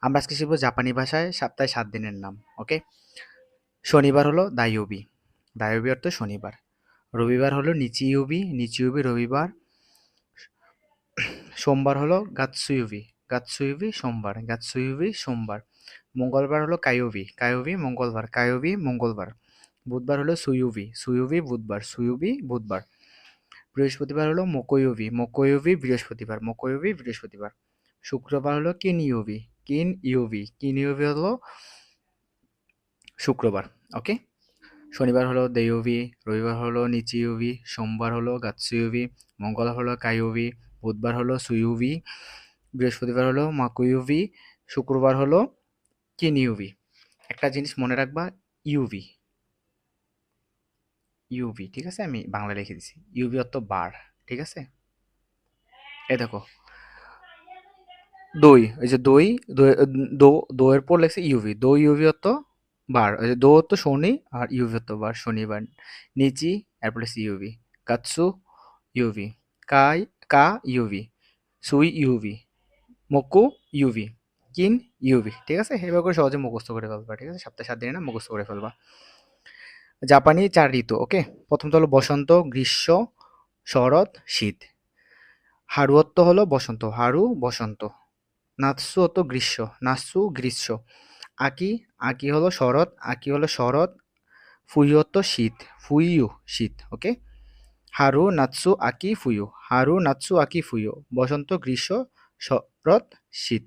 আমরা আজকে শিখবো জাপানি ভাষায় সপ্তাহে 7 দিনের নাম। ওকে, শনিবার হলো দাইওবি, দাইওবি অর্থ শনিবার। রবিবার হলো নিচিইউবি, নিচিইউবি রবিবার। সোমবার হলো গাতসুইউবি, গাতসুইউবি সোমবার, গাতসুইউবি সোমবার। মঙ্গলবার হলো কায়োবি, কায়োবি মঙ্গলবার, কায়োবি মঙ্গলবার। বুধবার হলো সুইউবি, সুইউবি বুধবার, সুইউবি বুধবার। বৃহস্পতিবার হলো মোকোইউবি, মোকোইউবি বৃহস্পতিবার, মোকোইউবি বৃহস্পতিবার। শুক্রবার হলো কিনইউবি, কিনইউবি, কিনইউবি হলো শুক্রবার। ওকে, শনিবার হলো দেইওবি, রবিবার হলো নিচিইউবি, সোমবার হলো গাতসুইউবি, মঙ্গলবার হলো কাইউবি, বুধবার হলো সুইউবি, বৃহস্পতিবার হলো মাকুইউবি, শুক্রবার হলো কিনইউবি। একটা জিনিস মনে রাখবা, ইউবি, ইউবি, ঠিক আছে? আমি বাংলা লিখে দিছি, ইউবি অর্থ বার, ঠিক আছে? এই দেখো, দই, এই যে দই, দইয়ের পর লেখছে ইউভি, দো ইউভি অর্থ বার, এই যে দো অর্থ শনি আর ইউভি অর্থ বার, শনিবার। নিচি, এরপর লেখছে ইউভি। কাৎসু ইউভি, কাই, কা ইউভি, সুই ইউভি, মকু ইউভি, কিন ইউভি, ঠিক আছে? এবার করে সহজে মুখস্থ করে ফেলবা, ঠিক আছে? সপ্তাহে 7 দিনে না মুখস্থ করে ফেলবা। জাপানি 4 ঋতু, ওকে? প্রথমটা হলো বসন্ত, গ্রীষ্ম, শরৎ, শীত। হারু অর্থ হলো বসন্ত, হারু বসন্ত। নাৎসু অর্থ গ্রীষ্ম, নাৎসু গ্রীষ্ম। আকি, আকি হলো শরৎ, আকি হলো শরৎ। ফুইউ অর্থ শীত, ফুইউ শীত, ওকে? হারু নাৎসু আকি ফুইউ, হারু নাৎসু আকি ফুইউ। বসন্ত, গ্রীষ্ম, শরৎ, শীত।